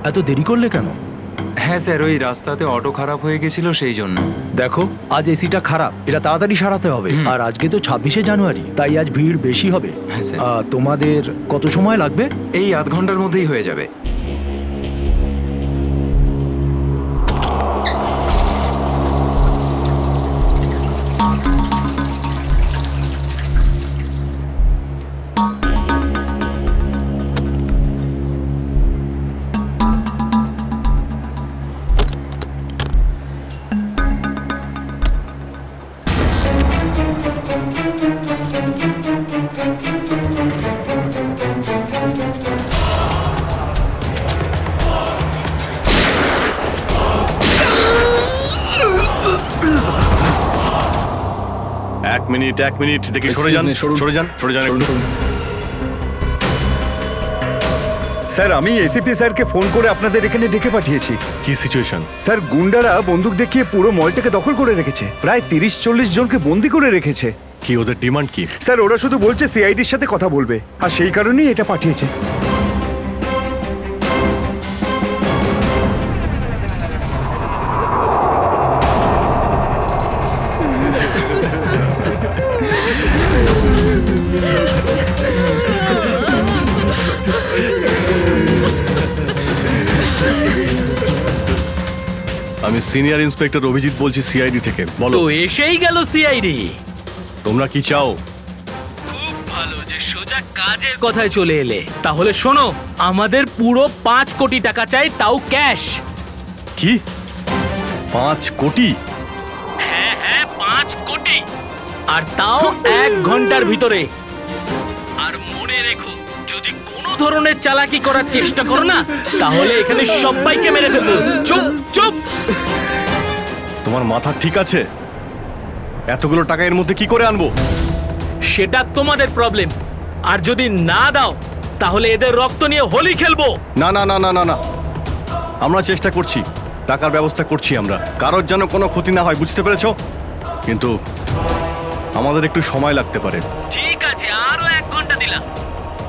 এত দেরি করলে কেন? হ্যাঁ স্যার, ওই রাস্তাতে অটো খারাপ হয়ে গেছিল সেই জন্য। দেখো, আজ এসিটা খারাপ, এটা তাড়াতাড়ি সারাতে হবে। আর আজকে তো 26শে জানুয়ারি, তাই আজ ভিড় বেশি হবে। হ্যাঁ স্যার। তোমাদের কত সময় লাগবে? এই আধ ঘন্টার মধ্যেই হয়ে যাবে। এক মিনিট দেখে সরে যান, সরে যান, সরে যান একটু। স্যার, আমি এসিপি স্যারকে ফোন করে আপনাদের এখানে ডেকে পাঠিয়েছি। কি সিচুয়েশন? স্যার, গুন্ডারা বন্দুক দেখিয়ে পুরো মলটাকে দখল করে রেখেছে। প্রায় 30-40 জনকে বন্দি করে রেখেছে। কি ওদের ডিমান্ড কি? স্যার, ওরা শুধু বলছে সিআইডির সাথে কথা বলবে, আর সেই কারণেই এটা পাঠিয়েছে। আমি সিনিয়র ইন্সপেক্টর অভিজিৎ বলছি সিআইডি থেকে। বলো, তো এসেই গেল সিআইডি। তোমরা কি চাও? খুব ভালো যে সোজা কাজের কথায় চলে এলে। তাহলে শোনো, আমাদের পুরো 5 কোটি টাকা চাই, তাও ক্যাশ। কি 5 কোটি? হ্যাঁ 5 কোটি, আর তাও 1 ঘন্টার ভিতরে। আর মনে রেখো, যদি কোনো ধরনের চালাকি করার চেষ্টা করো না, তাহলে এখানে সবাইকে মেরে ফেলবো। চুপ চুপ। তোমার মাথা ঠিক আছে? এতগুলো টাকা এর মধ্যে কি করে আনবো? সেটা তোমাদের প্রবলেম। আর যদি না দাও, তাহলে এদের রক্ত নিয়ে হোলি খেলবো। না না না না না না, আমরা চেষ্টা করছি, টাকার ব্যবস্থা করছি আমরা। কারোর যেন কোনো ক্ষতি না হয়, বুঝতে পেরেছো? কিন্তু আমাদের একটু সময় লাগতে পারে। ঠিক আছে, আরো 1 ঘন্টা দিলাম।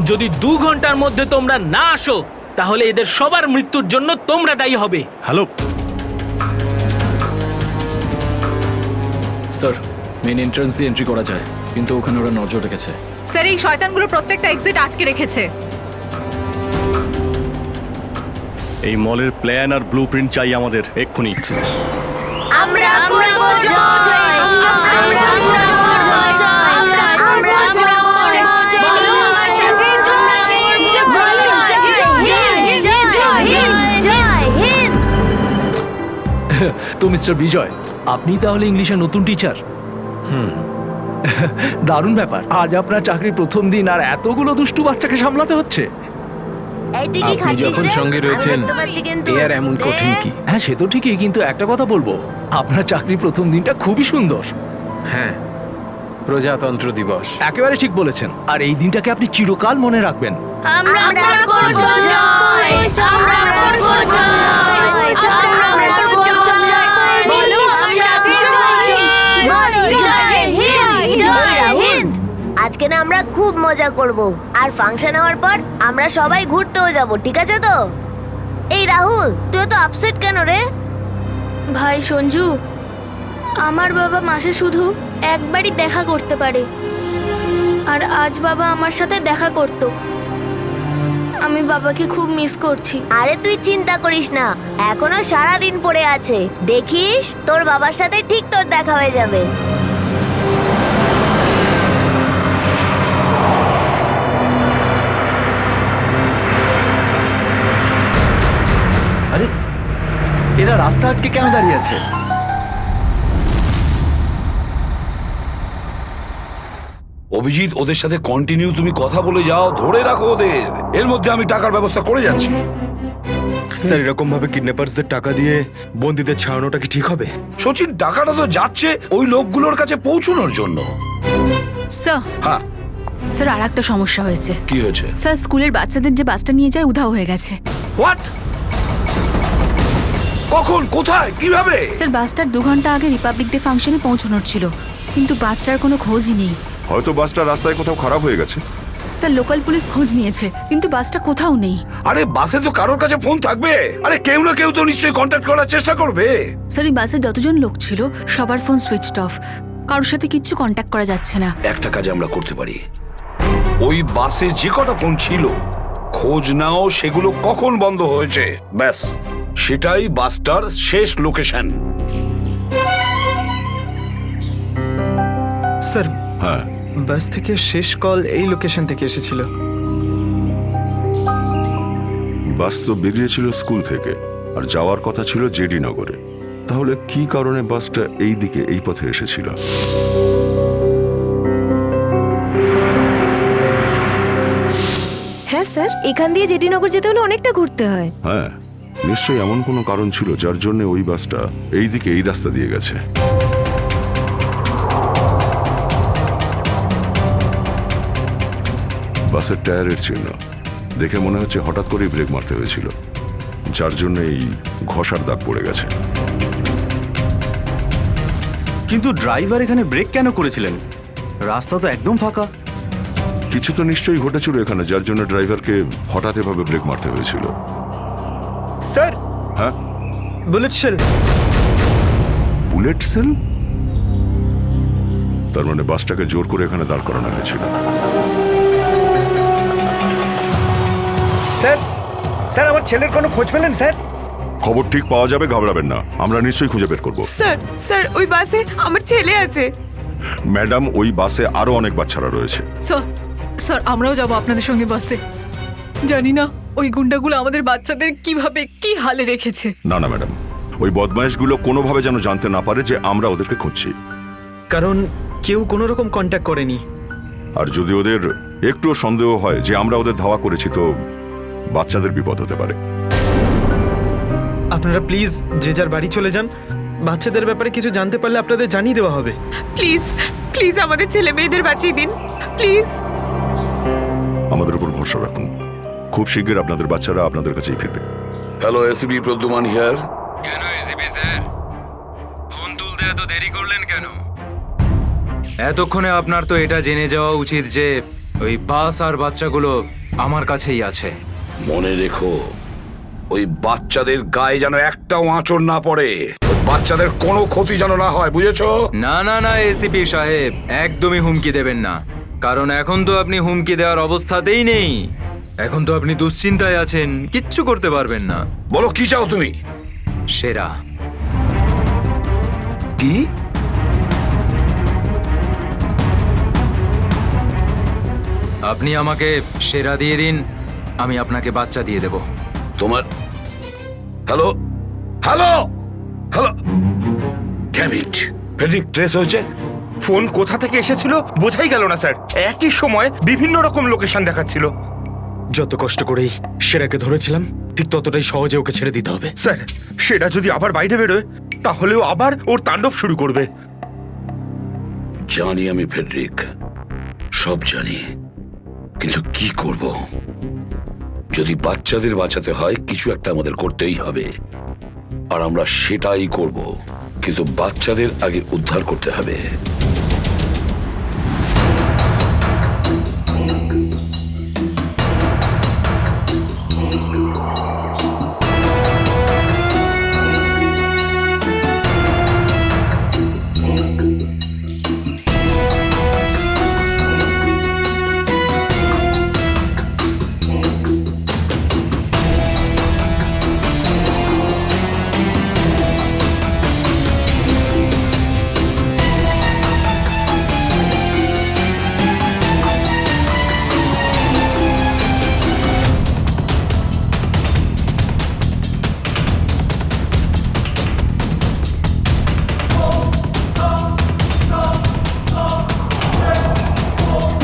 যদি 2 ঘন্টার মধ্যে তোমরা না আসো, তাহলে এদের সবার মৃত্যুর জন্য তোমরা দায়ী হবে। হ্যালো স্যার, মেন এন্ট্রান্স দিয়ে এন্ট্রি করা যায়, কিন্তু ওখানে ওরা নজর রেখেছে। স্যার, এই শয়তানগুলো প্রত্যেকটা এক্সিট আটকে রেখেছে। এই মলের প্ল্যান আর ব্লুপ্রিন্ট চাই আমাদের এক্ষুনি। আমরা করব জয়, আমরা করব জয়, আমরা করব জয়, জয় হিন্দ। তো মিস্টার বিজয়, আপনি তাহলে ইংলিশের নতুন টিচার? দারুণ ব্যাপার। আজ আপনার চাকরির প্রথম দিন, আর এতগুলো দুষ্টু বাচ্চাকে সামলাতে হচ্ছে। এই তুই কি আপনি খাচ্ছিস যখন রে? সঙ্গে আমি রয়েছেন, দেখতে পাচ্ছি কিন্তু। এ আর এমন কঠিন কি? হ্যাঁ, সে তো ঠিকই, কিন্তু একটা কথা বলবো, আপনার চাকরির প্রথম দিনটা খুবই সুন্দর। হ্যাঁ, প্রজাতন্ত্র দিবস। একেবারে ঠিক বলেছেন। আর এই দিনটাকে আপনি চিরকাল মনে রাখবেন। আমরা করব জয়, আমরা করব জয়, আমরা করব জয়, বলো সাথে জয়, জয় হিন্দ, জয় হিন্দ। আজকে না আমরা খুব মজা করব, আর ফাংশন হওয়ার পর আমরা সবাই ঘুরতেও যাব, ঠিক আছে তো? এই রাহুল, তুই তো আপসেট কেন রে? ভাই সঞ্জু, আমার বাবা মাসে শুধু একবারই দেখা করতে পারে, আর আজ বাবা আমার সাথে দেখা করত। আমি বাবাকে খুব মিস করছি। আরে তুই চিন্তা করিস না, এখনো সারা দিন পড়ে আছে। দেখিস তোর বাবার সাথে ঠিক তোর দেখা হয়ে যাবে। আরে, এরা রাস্তা আটকে কেন দাঁড়িয়ে আছে? অভিজিৎ, ওদের সাথে কন্টিনিউ তুমি কথা বলে যাও, ধরে রাখো ওদের। এর মধ্যে আমি টাকার ব্যবস্থা করে যাচ্ছি। স্যার, এরকম ভাবে কিডন্যাপার্সদের টাকা দিয়ে বন্দীদের ছাড়ানোটা কি ঠিক হবে? সচিন, টাকাটা তো যাচ্ছে ওই লোকগুলোর কাছে পৌঁছানোর জন্য। স্যার, হ্যাঁ, স্যার, আর একটা সমস্যা হয়েছে। কি হয়েছে? স্যার, স্কুলের বাচ্চাদের যে বাসটা নিয়ে যায় উধাও হয়ে গেছে। হোয়াট? কখন, কোথায়, কিভাবে? স্যার, বাসটার 2 ঘন্টা আগে রিপাবলিক ডে ফাংশনে পৌঁছানোর ছিল, কিন্তু বাসটার কোনো খোঁজই নেই। হয়তো বাসটা রাস্তায় কোথাও খারাপ হয়ে গেছে। স্যার লোকাল পুলিশ খোঁজ নিয়েছে কিন্তু বাসটা কোথাও নেই। আরে বাসে তো কারোর কাছে ফোন থাকবে, আরে কেউ না কেউ তো নিশ্চয়ই কন্ট্যাক্ট করার চেষ্টা করবে। স্যার এই বাসে যতজন লোক ছিল সবার ফোন সুইচড অফ, কারোর সাথে কিচ্ছু কন্ট্যাক্ট করা যাচ্ছে না। একটা কাজ আমরা করতে পারি, ওই বাসে যে কটা ফোন ছিল খোঁজ নাও সেগুলো কখন বন্ধ হয়েছে, ব্যাস সেটাই বাসটার শেষ লোকেশন। স্যার হ্যাঁ, বাস থেকে শেষ কল এই লোকেশন থেকে এসেছিল। বাস তো বেরিয়েছিল স্কুল থেকে আর যাওয়ার কথা ছিল জেডি নগরে। তাহলে কি কারণে বাসটা এই দিকে এই পথে এসেছিল? হ্যাঁ স্যার, এখান দিয়ে জেডিনগর যেতে হলে অনেকটা ঘুরতে হয়। হ্যাঁ, নিশ্চয়ই এমন কোনো কারণ ছিল যার জন্য ওই বাসটা এই দিকে এই রাস্তা দিয়ে গেছে। বাসের টায়ারের চিহ্ন দেখে মনে হচ্ছে হঠাৎ করেই ব্রেক মারতে হয়েছিল, যার জন্য এই ঘষার দাগ পড়ে গেছে। কিন্তু ড্রাইভার এখানে ব্রেক কেন করেছিলেন? রাস্তা তো একদম ফাঁকা। কিছু তো নিশ্চয়ই ঘটেছিল এখানে, যার জন্য ড্রাইভারকে হঠাৎ এভাবে ব্রেক মারতে হয়েছিল। স্যার, হ্যাঁ, বুলেট শেল। Bullet sell? তার মানে বাসটাকে জোর করে এখানে দাঁড় করানো হয়েছিল। স্যার, স্যার আমার ছেলের কোনো খোঁজ পেলেন স্যার? খবর ঠিক পাওয়া যাবে, ঘাবড়াবেন না, আমরা নিশ্চয়ই খুঁজে বের করব। স্যার স্যার ওই বাসে আমার ছেলে আছে। ম্যাডাম, ওই বাসে আরো অনেক বাচ্চারা রয়েছে। স্যার, স্যার আমরাও যাব আপনাদের সঙ্গে বাসে। জানি না ওই গুন্ডাগুলো আমাদের বাচ্চাদের কিভাবে কি হালে রেখেছে। না না ম্যাডাম, ওই বদমাইশগুলো কোনোভাবে যেন জানতে না পারে যে আমরা ওদেরকে খুঁজছি। কারণ কেউ কোনো রকম কন্ট্যাক্ট করেনি। আর যদি ওদের একটুও সন্দেহ হয় যে আমরা ওদের ধাওয়া করেছি, তো বাচ্চাদের বিপদ হতে পারে। আপনারা প্লিজ যে যার বাড়ি চলে যান। বাচ্চাদের ব্যাপারে কিছু জানতে পারলে আপনাদের জানিয়ে দেওয়া হবে। প্লিজ প্লিজ আমাদের ছেলে মেয়েদের বাঁচিয়ে দিন প্লিজ। আমাদের উপর ভরসা রাখুন, খুব শীঘ্র আপনাদের বাচ্চারা আপনাদের কাছেই ফিরবে। Hello, ACP Pradyuman here. কেন এসিপি স্যার, ফোন তুলতে এত দেরি করলেন কেন? এতক্ষণে আপনার তো এটা জেনে যাওয়া উচিত যে ওই বাস আর বাচ্চাগুলো আমার কাছেই আছে। মনে রেখো, ওই বাচ্চাদের গায়ে যেন একটাও আঁচড় না পড়ে, ওই বাচ্চাদের কোনো ক্ষতি যেন না হয়, বুঝেছো? না না না এসিপি সাহেব, একদমই হুমকি দেবেন না, কারণ এখন তো আপনি হুমকি দেওয়ার অবস্থাতেই নেই। এখন তো আপনি দুশ্চিন্তায় আছেন, কিচ্ছু করতে পারবেন না। বলো কি চাও তুমি? সেরা। কি? আপনি আমাকে সেরা দিয়ে দিন, আমি আপনাকে বাচ্চা দিয়ে দেব। তোমার hello hello hello, damn it, Friedrich trace হয়েছে? ফোন কোথা থেকে এসেছিল বোঝাই গেল না স্যার। একই সময় বিভিন্ন রকম লোকেশন দেখাচ্ছিল। যত কষ্ট করেই সেরাকে ধরেছিলাম, ঠিক ততটাই সহজে ওকে ছেড়ে দিতে হবে। স্যার, সেটা যদি আবার বাইরে বেরোয় তাহলেও আবার ওর তাণ্ডব শুরু করবে। জানি আমি ফেডরিক, সব জানি, কিন্তু কি করব? যদি বাচ্চাদের বাঁচাতে হয় কিছু একটা আমাদের করতেই হবে, আর আমরা সেটাই করব, কিন্তু বাচ্চাদের আগে উদ্ধার করতে হবে।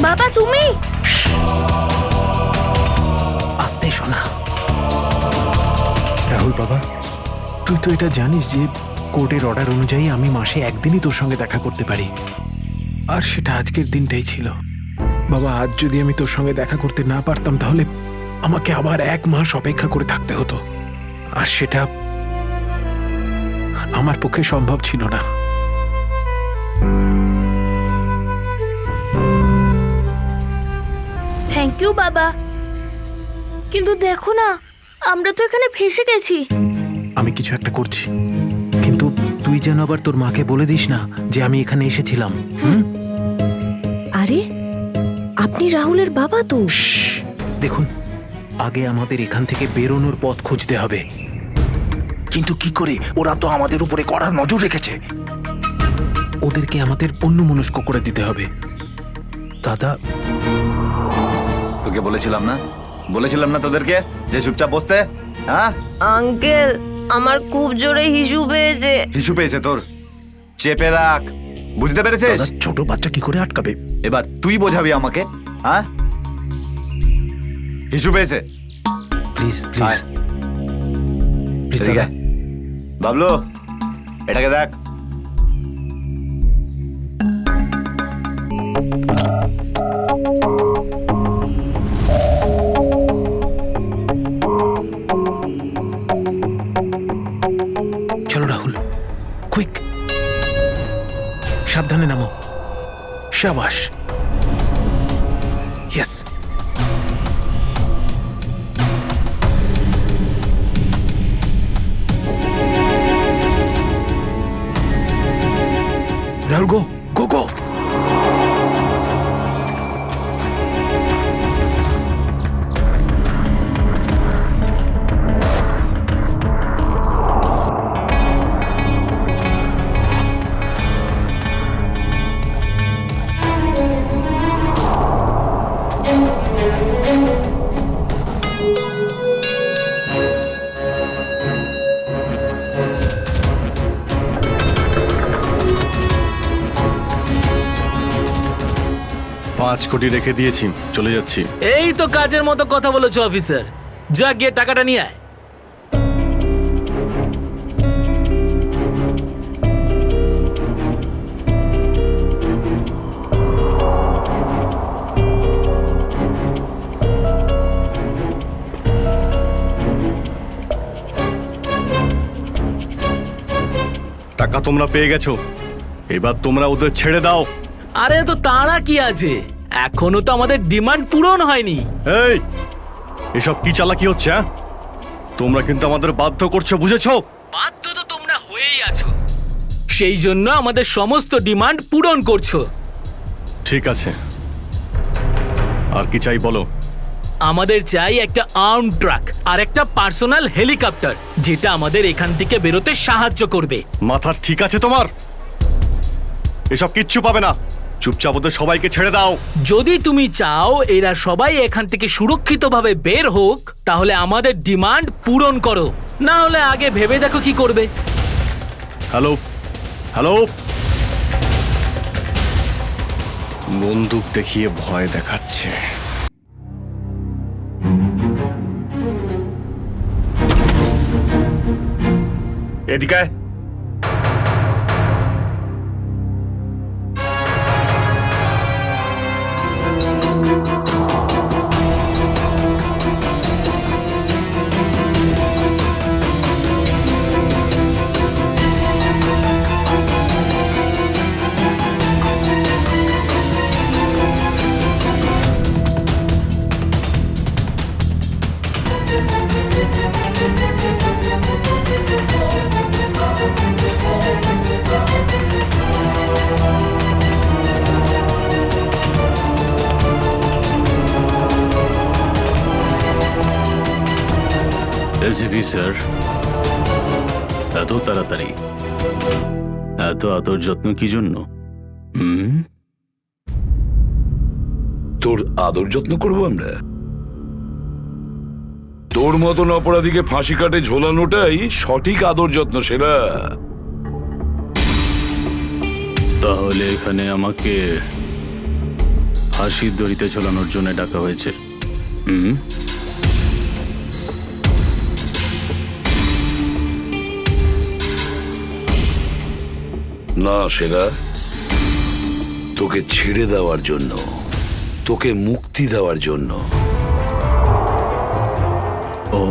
বাবা তুমি? আস্তে শোনা। রাহুল বাবা, তুই তো এটা জানিস যে কোর্টের অর্ডার অনুযায়ী আমি মাসে একদিনই তোর সঙ্গে দেখা করতে পারি, আর সেটা আজকের দিনটাই ছিল। বাবা, আজ যদি আমি তোর সঙ্গে দেখা করতে না পারতাম তাহলে আমাকে আবার 1 মাস অপেক্ষা করে থাকতে হতো, আর সেটা আমার পক্ষে সম্ভব ছিল না। থ্যাংক ইউ বাবা। কিন্তু দেখো না, আমরা তো এখানে ফেসে গেছি। আমি কিছু একটা করছি, কিন্তু তুই যেন আবার তোর মাকে বলে দিস না যে আমি এখানে এসেছিলাম। আরে আপনি রাহুলের বাবা তো। দেখুন, আগে আমাদের এখান থেকে বেরোনোর পথ খুঁজতে হবে। কিন্তু কি করে? ওরা তো আমাদের উপরে কড়া নজর রেখেছে। ওদেরকে আমাদের অন্যমনস্ক করে দিতে হবে। দাদা, তোকে বলেছিলাম না তোদেরকে যে চুপচাপ বসতে? হ্যাঁ আঙ্কেল, আমার খুব জোরে হিসু পেয়েছে। হিসু পেয়েছে তোর? চেপে রাখ, বুঝতে পেরেছিস? ছোট বাচ্চা কি করে আটকাবে? এবার তুই বোঝাবি আমাকে। হ্যাঁ, হিসু পেয়েছে। প্লিজ প্লিজ প্লিজ দাদা। বাবলু, এটাকে দেখ। চলো রাহুল, কুইক, সাবধানে নামো। শাবাশ, ইয়েস। রাহুল, গো গো গো। পাঁচ কোটি রেখে দিয়েছি, চলে যাচ্ছি। এই তো কাজের মতো কথা বলেছো অফিসার। যা গিয়ে টাকাটা নিয়ে আয়। টাকা তোমরা পেয়ে গেছো, এবার তোমরা ওদের ছেড়ে দাও। আরে তো তারা কি আছে, এখনো তো আমাদের ডিমান্ড পূরণ হয়নি। এই, এসব কি চালাকি হচ্ছে? হ্যাঁ, তোমরা কিন্তু আমাদের বাধ্য করছো, বুঝেছো? বাধ্য তো তোমরা হয়েই আছো, সেই জন্য আমাদের সমস্ত ডিমান্ড পূরণ করছো। ঠিক আছে, আর কি চাই বলো? আমাদের চাই একটা আর্ম ট্রাক আর একটা পার্সোনাল হেলিকপ্টার, যেটা আমাদের এখান থেকে বেরোতে সাহায্য করবে। মাথা ঠিক আছে তোমার? এসব কিচ্ছু পাবে না, চুপচাপ ওদের সবাইকে ছেড়ে দাও। যদি তুমি চাও এরা সবাই এখান থেকে সুরক্ষিতভাবে বের হোক, তাহলে আমাদের ডিমান্ড পূরণ করো, না হলে আগে ভেবে দেখো কি করবে। হ্যালো হ্যালো, বন্দুক দেখিয়ে ভয় দেখাচ্ছে। এদিকে এসিপি স্যার, এত তাড়াতাড়ি, এত আদর যত্ন কি জন্য? তোর আদর যত্ন করবো আমরা? তোর মতন অপরাধীকে ফাঁসি কাটে ঝোলানোটাই সঠিক আদর যত্ন, সেরা। তাহলে এখানে আমাকে ফাঁসির দড়িতে ঝোলানোর জন্য ডাকা হয়েছে? না সেরা, তোকে ছেড়ে দেওয়ার জন্য, তোকে মুক্তি দেওয়ার জন্য। ও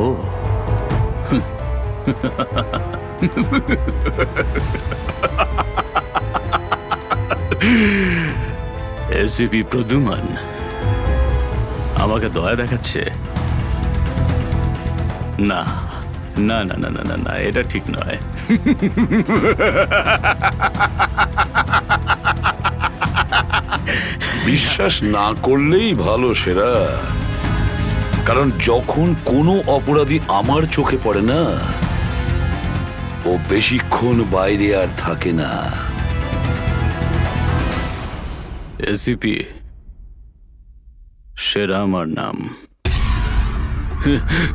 এসিপি প্রদ্যুমান, আমাকে দয়া দেখাচ্ছে? না না না না না না না, এটা ঠিক নয়। বিশ্বাস না করলেই ভালো সেরা, কারণ যখন কোনো অপরাধী আমার চোখে পড়ে না, ও বেশিক্ষণ বাইরে আর থাকে না। এসিপি সেরা আমার নাম।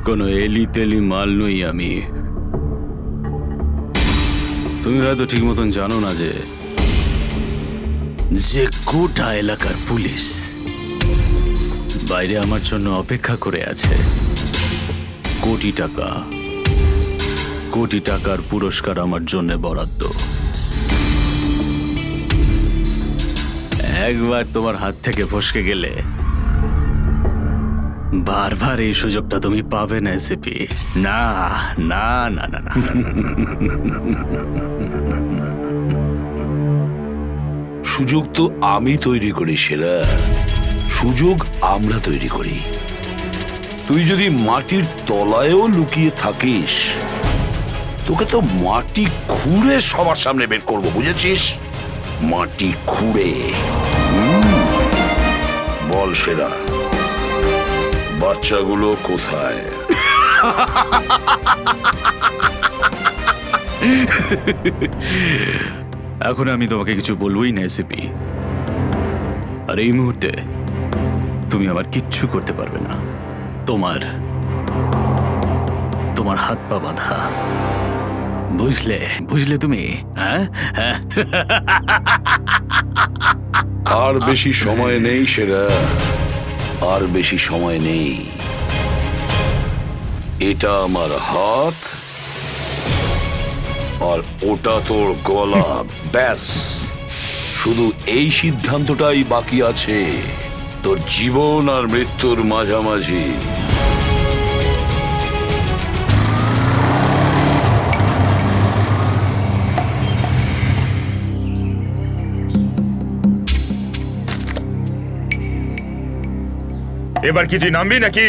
কোনো এলি তেলি মাল নই আমি। তুমি হয়তো ঠিক মতন জানো না যে গোটা এলাকার পুলিশ বাইরে আমার জন্য অপেক্ষা করে আছে। কোটি টাকার পুরস্কার আমার জন্য বরাদ্দ। একবার তোমার হাত থেকে ফসকে গেলে বারবার এই সুযোগটা তুমি পাবে না এসিপি। না না না না না। সুযোগ তো আমি তৈরি করি সেরা, সুযোগ আমরা তৈরি করি। তুই যদি মাটির তলায়ও লুকিয়ে থাকিস, তোকে তো মাটি খুঁড়ে সবার সামনে বের করবো, বুঝেছিস? মাটি খুঁড়ে। বল সেরা, বাচ্চাগুলো কোথায়? এখন আমি তোমাকে কিছু বলবোই না এসিপি। আর এই মুহূর্তে তুমি আমার কিচ্ছু করতে পারবে না। তোমার হাত পা বাঁধা। বুঝলে তুমি? হ্যাঁ, আর বেশি সময় নেই সেরা, আর বেশি সময় নেই। এটা আমার হাত আর ওটা তোর গলা, ব্যাস। শুধু এই সিদ্ধান্তটাই বাকি আছে, তোর জীবন আর মৃত্যুর মাঝামাঝি। এবার কি তুই নামবি নাকি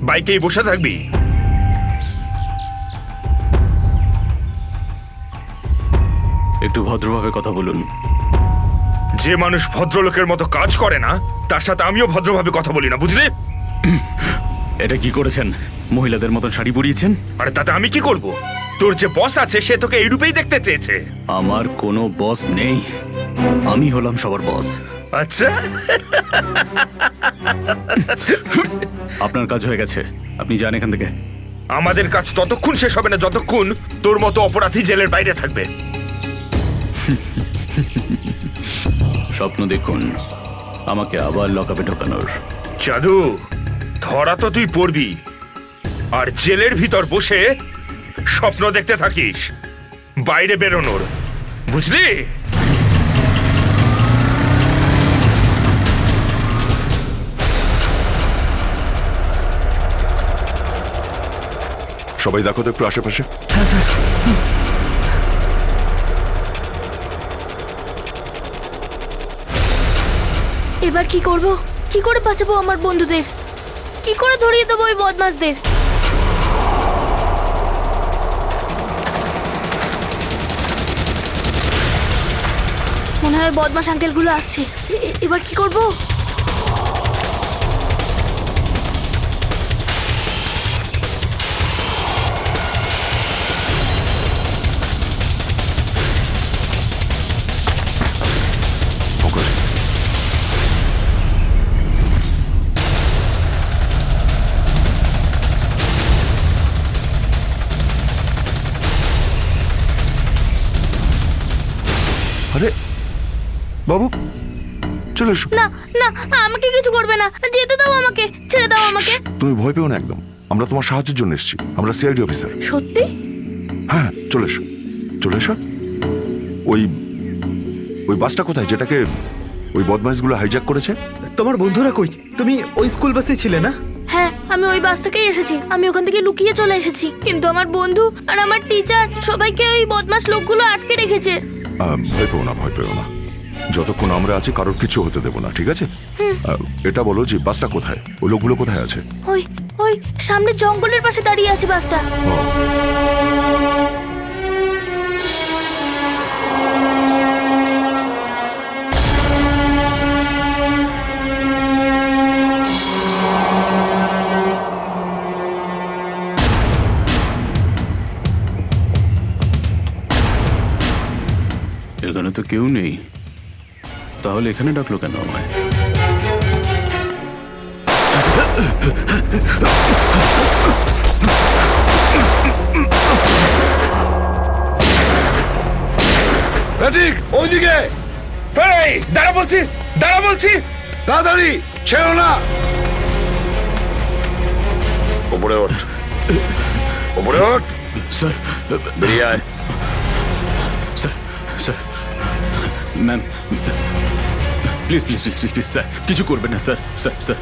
বাইকেই বসে থাকবি? একটু ভদ্রভাবে কথা বলুন। যে মানুষ ভদ্রলোকের মতো কাজ করে না, তার সাথে আমিও ভদ্রভাবে কথা বলি না, বুঝলি? এটা কি করেছেন? মহিলাদের মতন শাড়ি পরিয়েছেন? আরে তাতে আমি কি করব? তোর যে বস আছে সে তোকে এই রূপেই দেখতে চেয়েছে। আমার কোনো বস নেই, আমি হলাম সবার বস। আচ্ছা, আপনার কাজ হয়ে গেছে, আপনি যান এখান থেকে। আমাদের কাজ ততক্ষণ শেষ হবে না যতক্ষণ তোর মতো অপরাধী জেলের বাইরে থাকবে। স্বপ্ন দেখুন আমাকে আবার লকআপে ঢোকানোর। জাদু, ধরা তো তুই পড়বি, আর জেলের ভিতর বসে স্বপ্ন দেখতে থাকিস বাইরে বেরোনোর, বুঝলি? সবাই দেখো তো একটু আশেপাশে। হ্যাঁ স্যার। এবার কি করব? কি করে বাঁচাবো আমার বন্ধুদের? কি করে ধরিয়ে দেবো ওই বদমাশদের? মনে হয় বদমাশ আঙ্কেলগুলো আসছে। এবার কি করব? আরে বাবু, চলে এসো। না না, আমাকে কিছু করবে না, যেতে দাও আমাকে, ছেড়ে দাও আমাকে। তুমি ভয় পেও না একদম, আমরা তোমার সাহায্যের জন্য এসেছি। আমরা সিআইডি অফিসার। সত্যি? হ্যাঁ, চলে এসো, চলে এসো। ওই বাসটা কোথায় যেটাকে ওই বদমাইশগুলো হাইজ্যাক করেছে? তোমার বন্ধুরা কই? তুমি ওই স্কুল বাসে ছিলে না? হ্যাঁ, আমি ওই বাস থেকেই এসেছি। আমি ওখান থেকে লুকিয়ে চলে এসেছি, কিন্তু আমার বন্ধু আর আমার টিচার সবাইকে ওই বদমাশ লোকগুলো আটকে রেখেছে। ভয় পেও না, ভয় পেও না। যতক্ষণ আমরা আছি কারোর কিছু হতে দেবো না, ঠিক আছে? এটা বলো যে বাসটা কোথায়, ওই লোকগুলো কোথায় আছে? ওই ওই সামনে জঙ্গলের পাশে দাঁড়িয়ে আছে বাসটা। এখানে তো কেউ নেই, তাহলে এখানে ডাকলো কেন আমায়? ঠিক ওইদিকে দাঁড়া বলছি, তাড়াতাড়ি ছেড়ো না। ওপরে ওঠ, ওপরে ওঠ। স্যার বেরিয়ে আয়। Sir sir ma'am please please please please please sir কিছু করবেন না স্যার। স্যার স্যার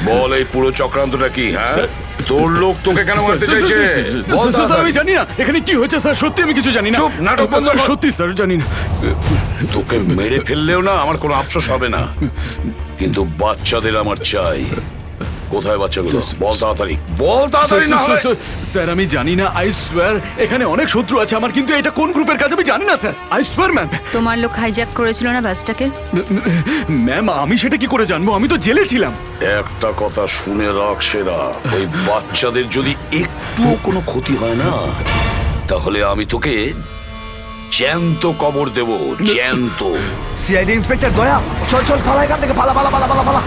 বল এই পুরো চক্রান্তটা কি? হ্যাঁ, তোর লোক তোকে কেন মারতে চাইছে? বল স্যার আমি জানি না এখানে কি হয়েছে স্যার, সত্যি আমি কিছু জানি না। চুপ, নাটক বন্ধ কর। সত্যি স্যার জানি না। তোকে মেরে ফেললেও না আমার কোনো আফসোস হবে না, কিন্তু বাচ্চাদের আমার চাই। কোথায় বাচ্চাগুলো? বল তাড়াতাড়ি, বল তাড়াতাড়ি। না হলে স্যার আমি জানি না, আই সোয়ার এখানে অনেক শত্রু আছে আমার, কিন্তু এটা কোন গ্রুপের কাজ আমি জানি না স্যার, আই সোয়ার ম্যাম। তোমার লোক হাইজ্যাক করেছিল না বাসটাকে? ম্যাম আমি সেটা কি করে জানবো, আমি তো জেলে ছিলাম। একটা কথা শুনে রাখ সেরা, ওই বাচ্চাদের যদি একটুও কোনো ক্ষতি হয় না, তাহলে আমি তোকে জ্যান্ত কবর দেব, জ্যান্ত। সিআইডি ইন্সপেক্টর দয়া, চল চল পালা এখান থেকে, পালা পালা পালা পালা পালা।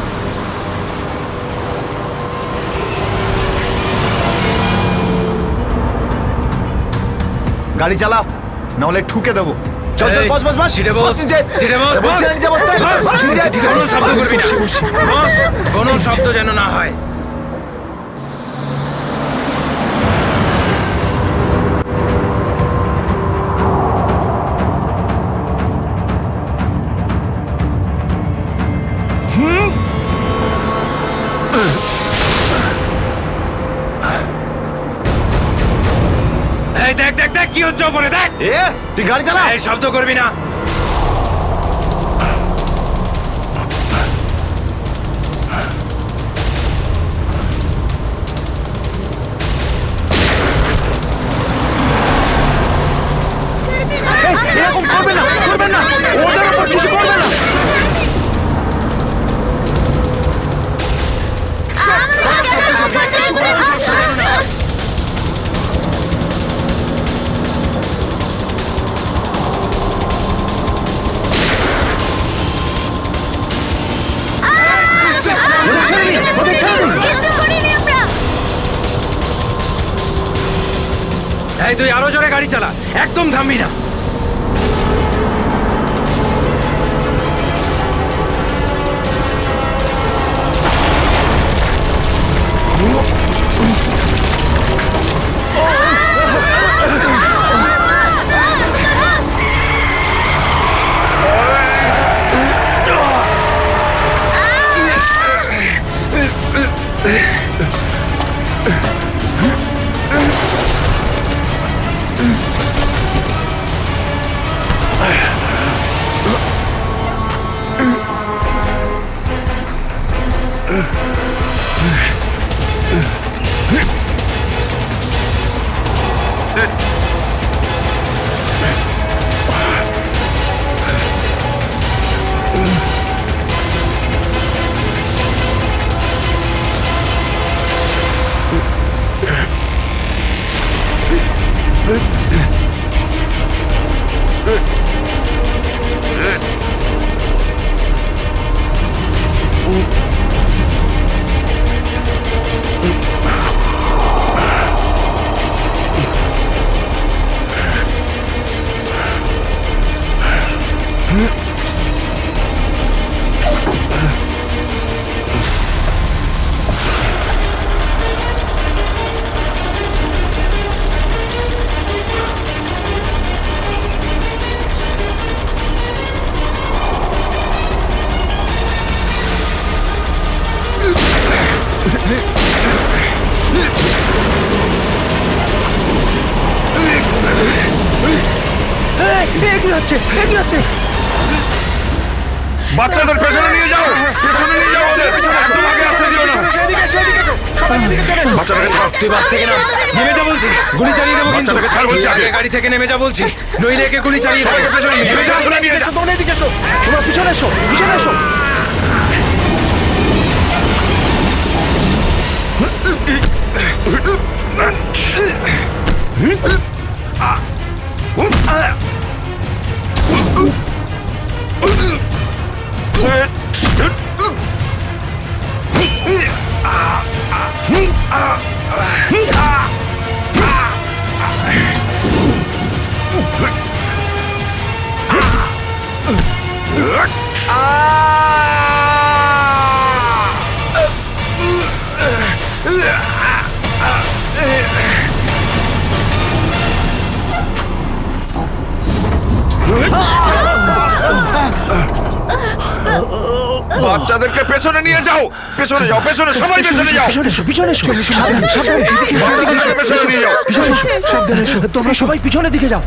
গাড়ি চালা, নাহলে ঠুকে দেবো। চল চল, বস বস বস। সিটে বস, সিটে বস, বস। কোনো শব্দ করবি না, বস। কোনো শব্দ যেন না হয়। এই দেখ দেখ দেখ কি হচ্ছে ওপরে, দেখ। তুই গাড়ি চালা। এই শব্দ করবি না। এরকম করবে না, করবেন না, ওদের উপর কিছু করবে না। এই তুই আরো জোরে গাড়ি চালা, একদম থামবি না। এগিয়ে যাচ্ছে, এগিয়ে যাচ্ছে। বাচ্চাদের পেছনে নিয়ে যাও, পেছনে নিয়ে যাও ওদের, একদম আগে আসতে দিও না। বাচ্চাটাকে ছাড়। তুই বাস থেকে নাম, নেমে যা বলছি, গুলি চালিয়ে দেবো কিন্তু। বাচ্চাটাকে ছাড় বলছি আগে। গাড়ি থেকে নেমে যা বলছি, নইলে একে গুলি চালিয়ে দেবো। সবাইকে পেছনে নিয়ে যাও, পেছনে নিয়ে যাও। তোমরা এদিকে এসো, তোমরা পিছনে এসো, পিছনে এসো। বাচ্চাদেরকে পেছনে নিয়ে যাও, পেছনে যাও, পেছনে, সবাই পেছনে যাও। পিছনে এসো, পিছনে এসো। বাচ্চাদেরকে পেছনে নিয়ে যাও। সাবধানে এসো, তোমরা সবাই পিছনের দিকে যাও।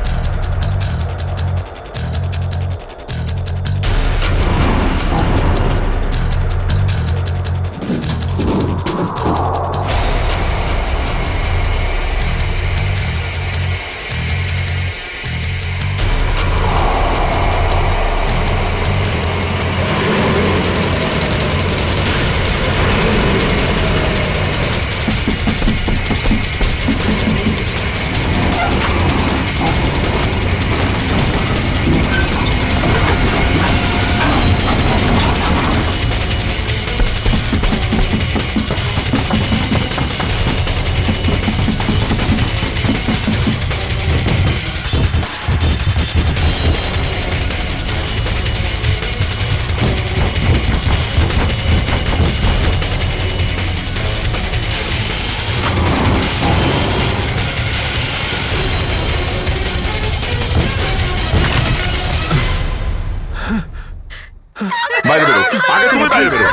বাইরে বেরো, আগে তুমি বাইরে বেরো।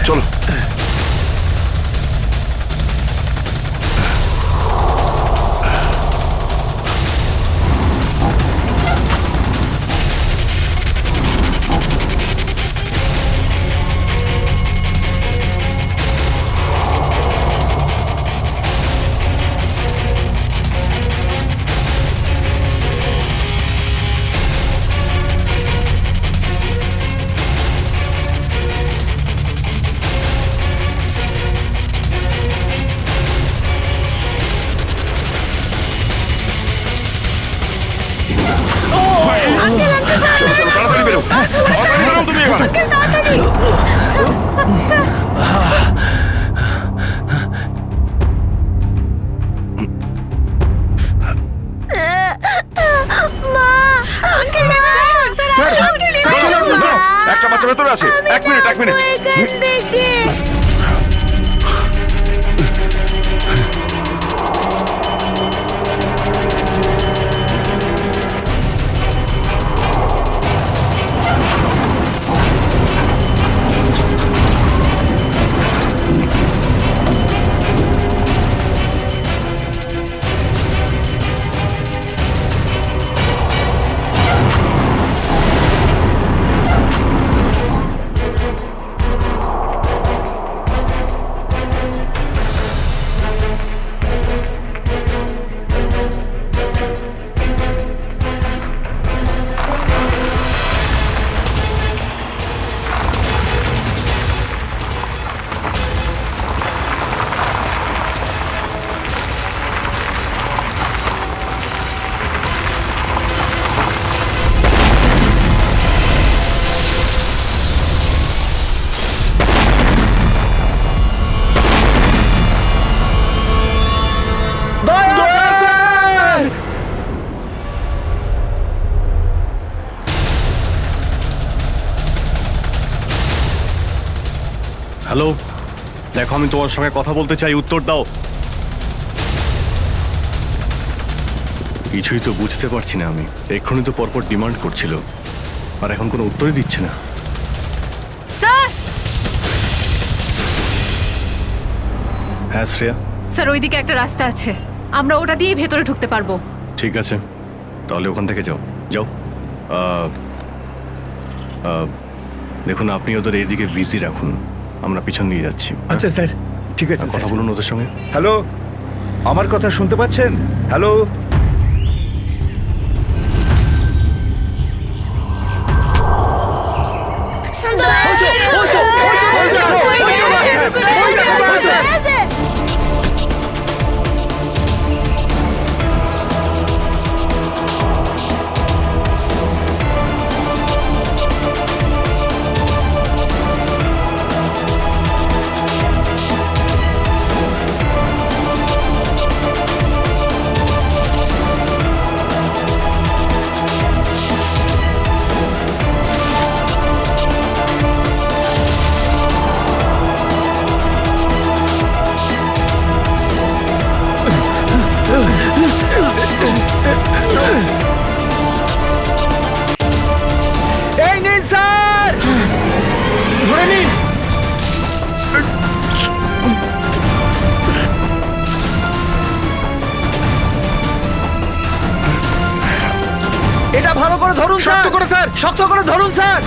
চলো। চলো, চলো, তাড়াতাড়ি বেরো, তাড়াতাড়ি বেরো তুমি এবার। একটা বাচ্চা ভেতরে আছে, এক মিনিট, এক মিনিট। হ্যালো, দেখো আমি তোমার সঙ্গে কথা বলতে চাই, উত্তর দাও। কিছুই তো বুঝতে পারছি না আমি। এক্ষুনি তো পরপর ডিমান্ড করছিল, আর এখন কোনো উত্তরই দিচ্ছে না। স্যার, হ্যাঁ শ্রেয়া, স্যার ওইদিকে একটা রাস্তা আছে, আমরা ওটা দিয়েই ভেতরে ঢুকতে পারবো। ঠিক আছে, তাহলে ওখান থেকে যাও। যাও। দেখুন আপনি ওদের এইদিকে বিজি রাখুন, আমরা পিছন নিয়ে যাচ্ছি। আচ্ছা স্যার, ঠিক আছে। কথা বলুন ওদের সঙ্গে। হ্যালো, আমার কথা শুনতে পাচ্ছেন? হ্যালো, এই নিন স্যার, ধরে নিন। এটা ভালো করে ধরুন স্যার। শক্ত করে স্যার, শক্ত করে ধরুন স্যার।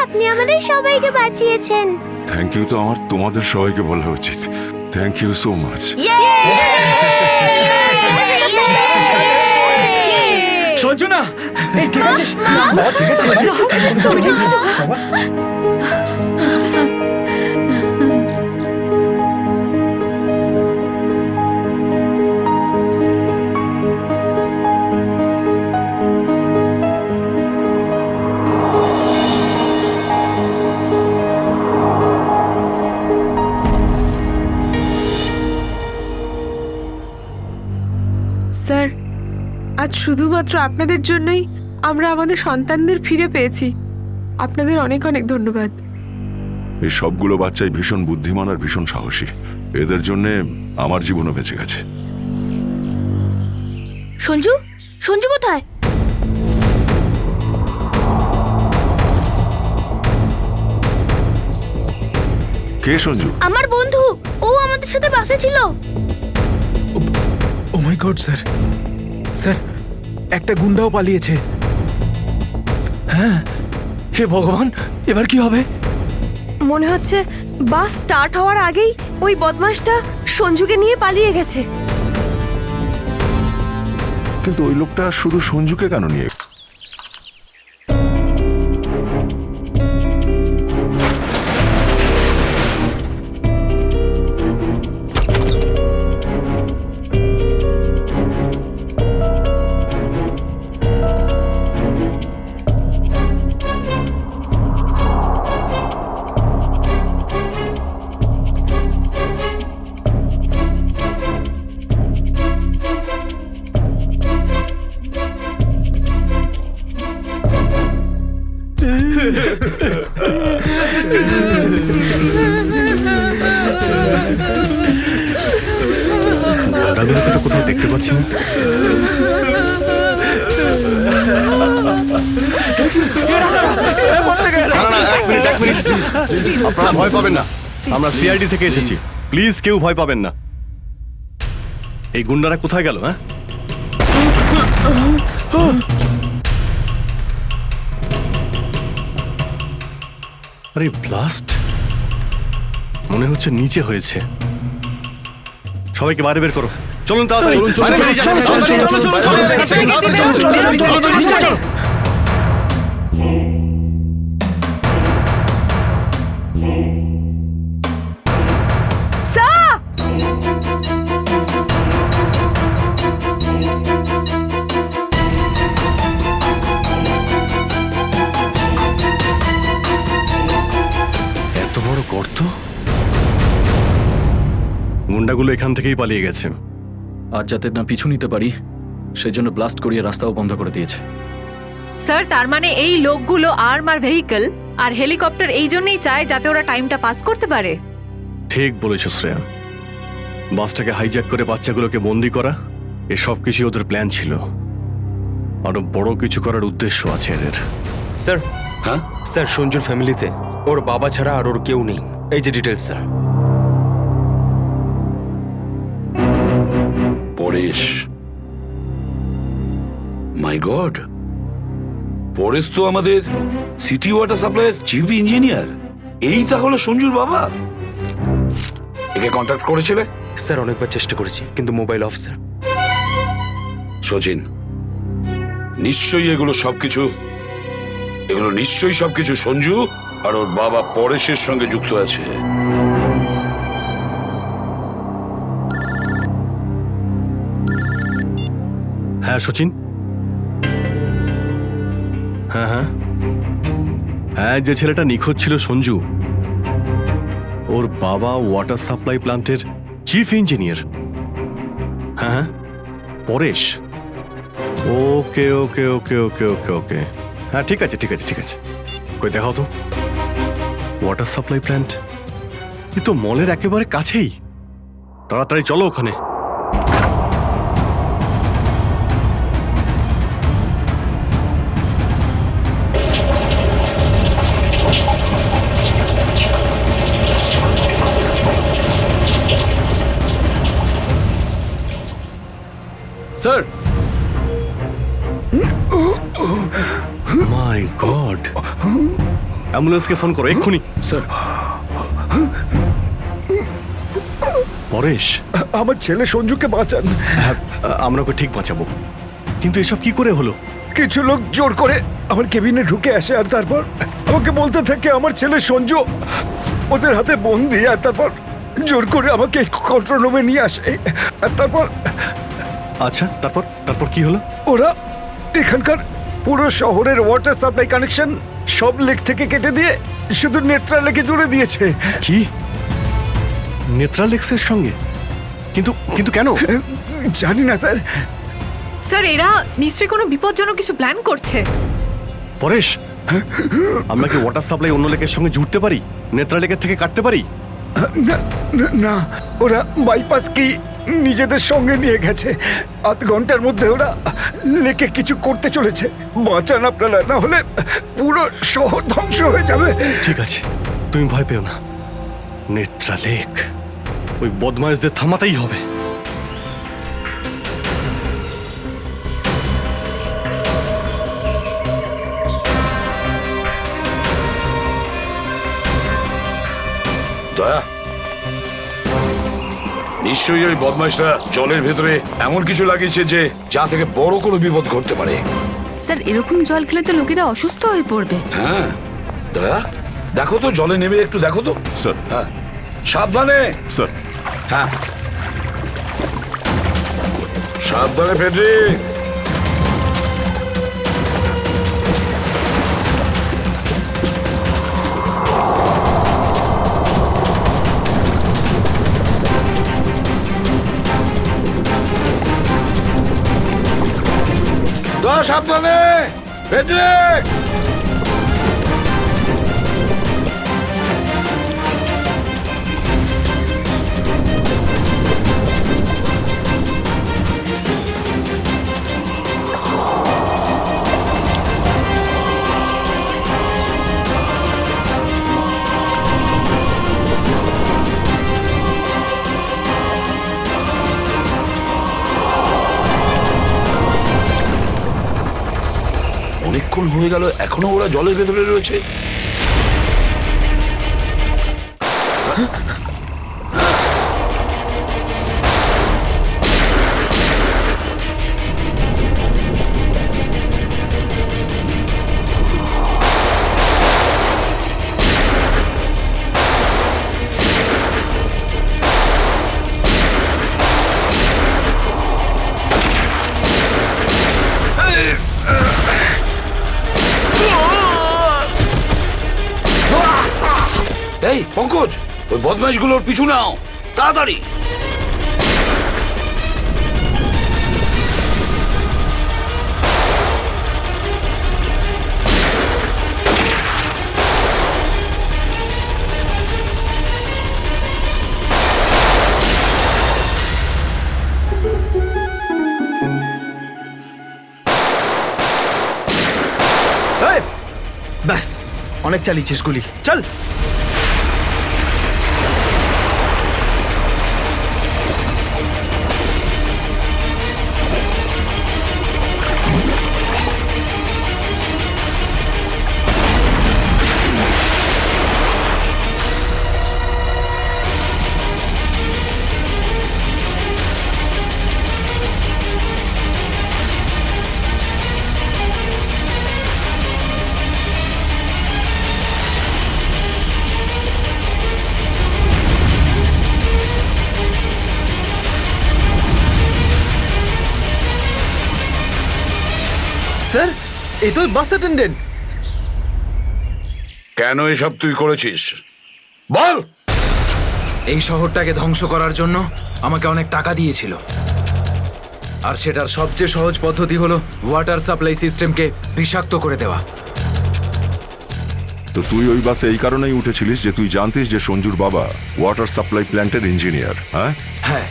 আপনি আমাদের সবাইকে বাঁচিয়েছেন। থ্যাংক ইউ তো আমার তোমাদের সবাইকে বলা উচিত। Thank you so much. Sanjana, ঠিক আছে, ঠিক আছে। স্যার, আজ শুধুমাত্র আপনাদের জন্যই আমরা আমাদের সন্তানদের ফিরে পেয়েছি। আপনাদের অনেক অনেক ধন্যবাদ। এই সবগুলো বাচ্চাই ভীষণ বুদ্ধিমান আর ভীষণ সাহসী। এদের জন্যে আমার জীবনও বেঁচে গেছে। সঞ্জু, সঞ্জু কোথায়? কে সঞ্জু? আমার বন্ধু, ও আমাদের সাথে বাসে ছিল। ও মাই গড স্যার, স্যার একটা গুন্ডাও পালিয়েছে। হ্যাঁ, হে ভগবান, এবার কি হবে? মনে হচ্ছে বাস স্টার্ট হওয়ার আগেই ওই বদমাশটা সঞ্জুকে নিয়ে পালিয়ে গেছে। কিন্তু ওই লোকটা শুধু সঞ্জুকে কেন নিয়ে? দাদুকে তো কোথাও দেখতে পাচ্ছি না। আপনারা ভয় পাবেন না, আমরা সিআইডি থেকে এসেছি। প্লিজ কেউ ভয় পাবেন না। এই গুন্ডারা কোথায় গেল? হ্যাঁ, আরে ব্লাস্ট মনে হচ্ছে নিচে হয়েছে। সবাইকে বাইরে বের করো, চলুন তাড়াতাড়ি। বাইরে বেরিয়ে যান, তাড়াতাড়ি, চলো। এত বড় গর্ত! গুন্ডাগুলো এখান থেকেই পালিয়ে গেছে। আর যাতে না পিছু নিতে পারি সেজন্য ব্লাস্ট করিয়ে রাস্তাও বন্ধ করে দিয়েছে। স্যার তার মানে এই লোকগুলো আর্মার ভেহিকল আর হেলিকপ্টার এই জন্যই চায় যাতে ওরা টাইমটা পাস করতে পারে। ঠিক বলেছ শ্রেয়া, বাসটাকে হাইজ্যাক করে বাচ্চাগুলোকে বন্দি করা এসব কিছু ওদের প্ল্যান ছিল। আরো বড় কিছু করার উদ্দেশ্য আছে এদের। স্যার, হ্যাঁ স্যার, সঞ্জুর ফ্যামিলিতে ওর বাবা ছাড়া আর ওর কেউ নেই। এই যে ডিটেলস স্যার। পরেশ, মাই গড, পরেশ তো আমাদের সিটি ওয়াটার সাপ্লাইয়ের চিফ ইঞ্জিনিয়ার। এই তাহলে সঞ্জুর বাবা। একে কন্ট্যাক্ট করেছিলে? স্যার অনেকবার চেষ্টা করেছি কিন্তু মোবাইল অফ স্যার। সচিন, নিশ্চয়ই এগুলো সবকিছু সঞ্জু আর ওর বাবা পরেশের সঙ্গে যুক্ত আছে। হ্যাঁ সচিন, হ্যাঁ হ্যাঁ হ্যাঁ, যে ছেলেটা নিখোঁজ ছিল সঞ্জু, ওর বাবা ওয়াটার সাপ্লাই প্ল্যান্টের চিফ ইঞ্জিনিয়ার। হ্যাঁ হ্যাঁ, পরেশ। ওকে ওকে ওকে ওকে ওকে ওকে, হ্যাঁ ঠিক আছে ঠিক আছে ঠিক আছে। কই দেখাও তো ওয়াটার সাপ্লাই প্ল্যান্ট। এ তো মলের একেবারে কাছেই। তাড়াতাড়ি চলো ওখানে। স্যার, মাই গড, অ্যাম্বুলেন্সকে ফোন করো এক্ষুনি। স্যার, পরেশ, আমার ছেলে সঞ্জুকে বাঁচান। হ্যাঁ, আমরা ওকে ঠিক বাঁচাবো, কিন্তু এসব কি করে হলো? কিছু লোক জোর করে আমার কেবিনে ঢুকে আসে আর তারপর আমাকে বলতে থাকে আমার ছেলে সঞ্জু ওদের হাতে বন্দি। আর তারপর জোর করে আমাকে কন্ট্রোল রুমে নিয়ে আসে। আর তারপর আচ্ছা, তারপর তারপর কি হলো? ওরা এখানকার পুরো শহরের ওয়াটার সাপ্লাই কানেকশন সব লেক থেকে কেটে দিয়ে শুধু নেত্রা লেকে জুড়ে দিয়েছে। কি? নেত্রালেক্সের সঙ্গে? কিন্তু কিন্তু কেন? জানি না স্যার। স্যার এরা নিশ্চয়ই কোনো বিপজ্জনক কিছু প্ল্যান করছে। পরেশ, আমরা কি ওয়াটার সাপ্লাই অন্য লেকের সঙ্গে জুড়তে পারি? নেত্রা লেকের থেকে কাটতে পারি? না, ওরা বাইপাস কি নিজেদের সঙ্গে নিয়ে গেছে। আধ ঘন্টার মধ্যে ওরা লেকে কিছু করতে চলেছে। বাঁচান আপনারা, না হলে পুরো শহর ধ্বংস হয়ে যাবে। ঠিক আছে, তুমি ভয় পেও না। নেত্রা লেক ওই বদমাইশদের থামাতেই হবে। দয়া, নিশ্চয়ই ওই বদমাইশরা জলের ভেতরে এমন কিছু লাগিয়েছে যে যা থেকে বড় কোনো বিপদ ঘটতে পারে। স্যার এরকম জল খেলে তো লোকেরা অসুস্থ হয়ে পড়বে। হ্যাঁ দয়া, দেখো তো জলে নেমে একটু দেখো তো। স্যার। হ্যাঁ, সাবধানে স্যার। হ্যাঁ, সাবধানে ফেডরিক। দয়া, সাবধানে ফেডরিক। হয়ে গেল এখনো ওরা জলের ভেতরে রয়েছে? এই পঙ্কজ, ওই বদমাইশগুলোর পিছু নাও তাড়াতাড়ি। ব্যাস, অনেক চালিয়েছিস গুলি, চল। স্যার, এই তো বাস অ্যাটেন্ডেন্ট। কেন এসব তুই করেছিস বল? এই শহরটাকে ধ্বংস করার জন্য আমাকে অনেক টাকা দিয়েছিল, আর সেটার সবচেয়ে সহজ পদ্ধতি হলো ওয়াটার সাপ্লাই সিস্টেমকে বিষাক্ত করে দেওয়া। তো তুই ওই বাসে এই কারণেই উঠেছিলিস যে তুই জানতিস যে সঞ্জুর বাবা ওয়াটার সাপ্লাই প্ল্যান্টের ইঞ্জিনিয়ার? হ্যাঁ হ্যাঁ,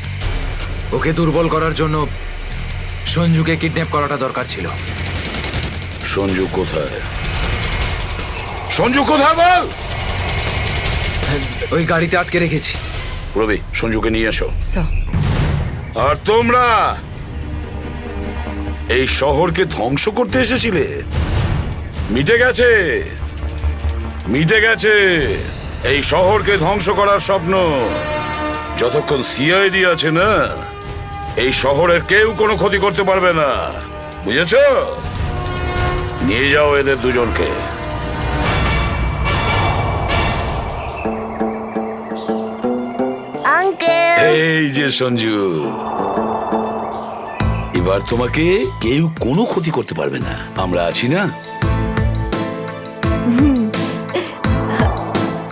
ওকে দুর্বল করার জন্য সঞ্জুকে কিডন্যাপ করাটা দরকার ছিল। সঞ্জু কোথায়? সঞ্জু কোথায় বল? ওই গাড়িতে আটকে রেখেছি। রবি, সঞ্জুকে নিয়ে এসো। আর তোমরা এই শহরকে ধ্বংস করতে এসেছিলে? মিটে গেছে, মিটে গেছে এই শহরকে ধ্বংস করার স্বপ্ন। যতক্ষণ সিআইডি আছে না, এই শহরের কেউ কোনো ক্ষতি করতে পারবে না, বুঝেছো? নিয়ে যাও এদের দুজনকে। আঙ্কেল, এই যে সঞ্জু, এবার তোমাকে কেউ কোনো ক্ষতি করতে পারবে না, আমরা আছি না?